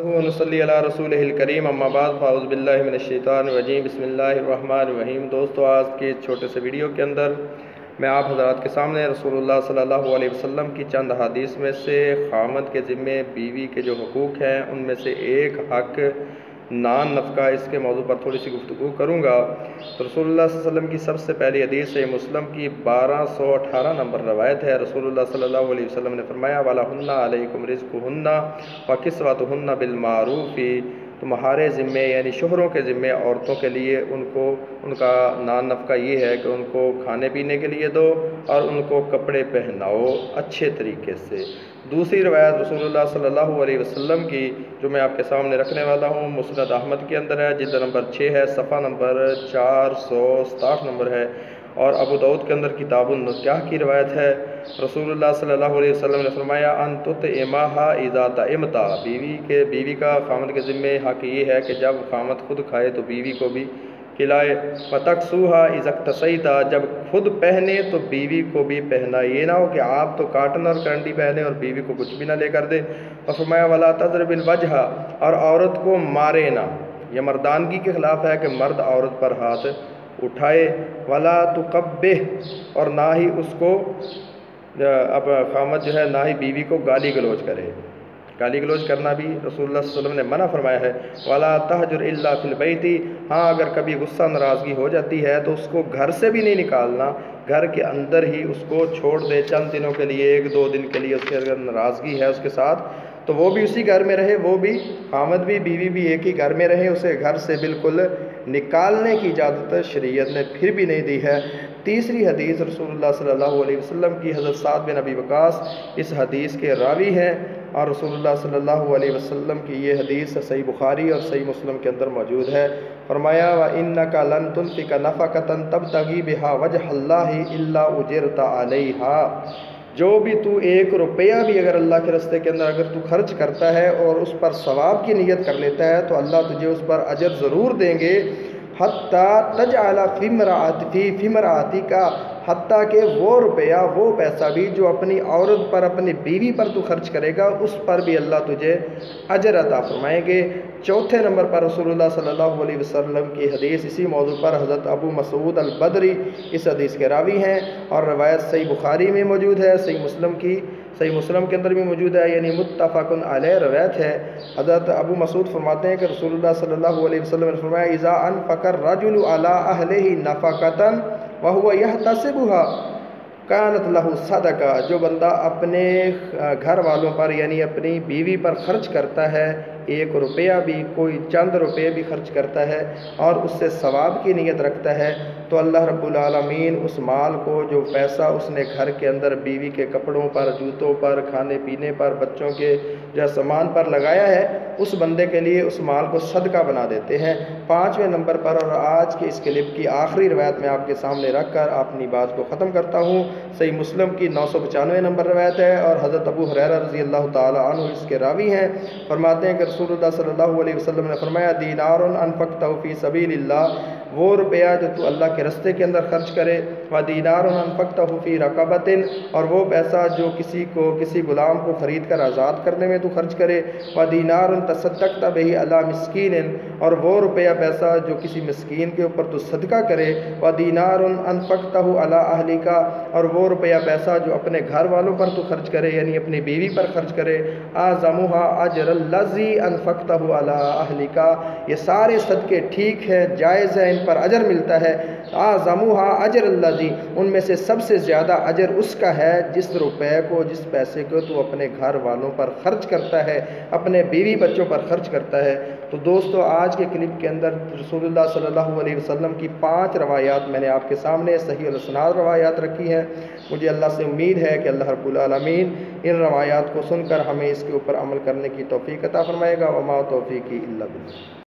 نصلی علی رسول الکریم اما بعد فاعوذ باللہ من الشیطان الرجیم بسم اللہ الرحمن الرحیم۔ دوستو، آج کے چھوٹے سے ویڈیو کے اندر میں آپ حضرات کے سامنے رسول اللہ صلی اللہ علیہ وسلم کی چند حدیث میں سے خامد کے ذمے بیوی کے جو حقوق ہیں ان میں سے ایک حق نان نفقہ، اس کے موضوع پر تھوڑی سی گفتگو کروں گا۔ تو رسول اللہ صلی اللہ علیہ وسلم کی سب سے پہلی حدیث صحیح مسلم کی 1218 نمبر روایت ہے۔ رسول اللہ صلی اللہ علیہ وسلم نے فرمایا وَلَهُنَّ عَلَيْكُمْ رِزْقُهُنَّ وَكِسْوَتُهُنَّ بِالْمَعْرُوفِ، تمہارے ذمے یعنی شوہروں کے ذمے عورتوں کے لیے ان کا نان نفقہ یہ ہے کہ ان کو کھانے پینے کے لیے دو اور ان کو کپڑے پہناؤ اچھے طریقے سے۔ دوسری روایت رسول اللہ صلی اللہ علیہ وسلم کی جو میں آپ کے سامنے رکھنے والا ہوں، مسند احمد کے اندر ہے، جلد نمبر 6 ہے، صفحہ نمبر 467 نمبر ہے، اور ابو داؤد کے اندر کتاب النکاح کی روایت ہے۔ رسول اللہ صلی اللہ علیہ وسلم نے فرمایا ان تطعمها اذا طعمت، بیوی کا خامد کے ذمے حق یہ ہے کہ جب خامد خود کھائے تو بیوی کو بھی کھلائے۔ وَتَكْسُوهَا اِذَا اكْتَسَيْتَ، جب خود پہنے تو بیوی کو بھی پہنا، یہ نہ ہو کہ آپ تو کاٹن اور کرنڈی پہنے اور بیوی کو کچھ بھی نہ لے کر دے۔ اور فرمایا وَلَا تَضْرِبِ الْوَجْهَ، اور عورت کو مارے نہ، یہ مردانگی کے خلاف ہے کہ مرد عورت پر ہاتھ اٹھائے۔ وَلَا تُقَبِّهْ، اور نہ ہی اس کو اب خامد جو ہے نہ ہی بیوی کو گالی گلوچ کرے، گالی گلوچ کرنا بھی رسول اللہ صلی اللہ علیہ وسلم نے منع فرمایا ہے۔ وَلَا تَهْجُرْ إِلَّا فِي الْبَيْتِ، ہاں اگر کبھی غصہ ناراضگی ہو جاتی ہے تو اس کو گھر سے بھی نہیں نکالنا، گھر کے اندر ہی اس کو چھوڑ دے چند دنوں کے لیے، 1-2 دن کے لیے اس کے اگر ناراضگی ہے اس کے ساتھ تو وہ بھی اسی گھر میں رہے، وہ بھی خامد بھی بیوی بھی ایک ہی گھر میں رہے، اسے گھر سے بالکل نکالنے کی اجازت شریعت نے پھر بھی نہیں دی ہے۔ تیسری حدیث رسول اللہ صلی اللہ علیہ وسلم کی، حضرت سعد بن ابی وقاص اس حدیث کے راوی ہیں، اور رسول اللہ صلی اللہ علیہ وسلم کی یہ حدیث صحیح بخاری اور صحیح مسلم کے اندر موجود ہے۔ فرمایا وَإِنَّكَ لَن تُنْفِقَ نَفَقَةً تَبْتَغِي بِهَا وَجْهَ اللَّهِ إِلَّا أُجِرْتَ عَلَيْهَا، جو بھی تو 1 روپیہ بھی اگر اللہ کے راستے کے اندر اگر تو خرچ کرتا ہے اور اس پر ثواب کی نیت کر لیتا ہے تو اللہ تجھے اس پر اجر ضرور دیں گے۔ حتیٰ تجعل فی امرأتک، حتیٰ کہ وہ روپیہ وہ پیسہ بھی جو اپنی عورت پر اپنی بیوی پر تو خرچ کرے گا اس پر بھی اللہ تجھے اجر عطا فرمائیں گے۔ چوتھے نمبر پر رسول اللہ صلی اللہ علیہ وسلم کی حدیث اسی موضوع پر حضرت ابو مسعود البدری اس حدیث کے راوی ہیں، اور روایت صحیح بخاری میں موجود ہے، صحیح مسلم کے اندر بھی موجود ہے، یعنی متفق علیہ روایت ہے۔ حضرت ابو مسعود فرماتے ہیں کہ رسول اللہ صلی اللہ علیہ وسلم نے فرمایا اذا انفق الرجل علی اہلہ نفقۃ وہو یحتسبها کانت لہ صدقہ، جو بندہ اپنے گھر والوں پر یعنی اپنی بیوی پر خرچ کرتا ہے، 1 روپیہ بھی کوئی چند روپے بھی خرچ کرتا ہے اور اس سے ثواب کی نیت رکھتا ہے تو اللہ رب العالمین اس مال کو، جو پیسہ اس نے گھر کے اندر بیوی کے کپڑوں پر، جوتوں پر، کھانے پینے پر، بچوں کے جو سامان پر لگایا ہے، اس بندے کے لیے اس مال کو صدقہ بنا دیتے ہیں۔ 5ویں نمبر پر اور آج کے اس کلپ کی آخری روایت میں آپ کے سامنے رکھ کر اپنی بات کو ختم کرتا ہوں۔ صحیح مسلم کی 995 نمبر روایت ہے، اور حضرت ابو ہریرہ رضی اللہ تعالی عنہ اس کے راوی ہیں۔ فرماتے ہیں کہ رسول اللہ صلی اللہ علیہ وسلم نے فرمایا دینار انفقتہ فی سبیل اللہ، وہ روپیہ جو تو اللہ کے راستے کے اندر خرچ کرے، ودینار انفقتہ فی رقبۃ، اور وہ پیسہ جو کسی غلام کو خرید کر آزاد کرنے میں تو خرچ کرے، ودینار تصدقت بہ علی مسکین، اور وہ روپیہ پیسہ جو کسی مسکین کے اوپر تو صدقہ کرے، ودینار انفقتہ علی اہلک، اور وہ روپیہ پیسہ جو اپنے گھر والوں پر تو خرچ کرے یعنی اپنی بیوی پر خرچ کرے، اعظمها اجر الذی انفقتہ علی اہلک، یہ سارے صدقے ٹھیک ہیں، جائز ہیں، ان پر اجر ملتا ہے۔ اعظمها اجر الذی، ان میں سے سب سے زیادہ اجر اس کا ہے جس روپے کو، جس پیسے کو تو اپنے گھر والوں پر خرچ کرتا ہے، اپنے بیوی بچوں پر خرچ کرتا ہے۔ تو دوستو، آج کے کلپ کے اندر رسول اللہ صلی اللہ علیہ وسلم کی 5 روایات میں نے آپ کے سامنے صحیح الاسناد روایات رکھی ہیں۔ مجھے اللہ سے امید ہے کہ اللہ رب العالمین ان روایات کو سن کر ہمیں اس کے اوپر عمل کرنے کی توفیق عطا فرمائے گا۔ وما توفیقی الا باللہ۔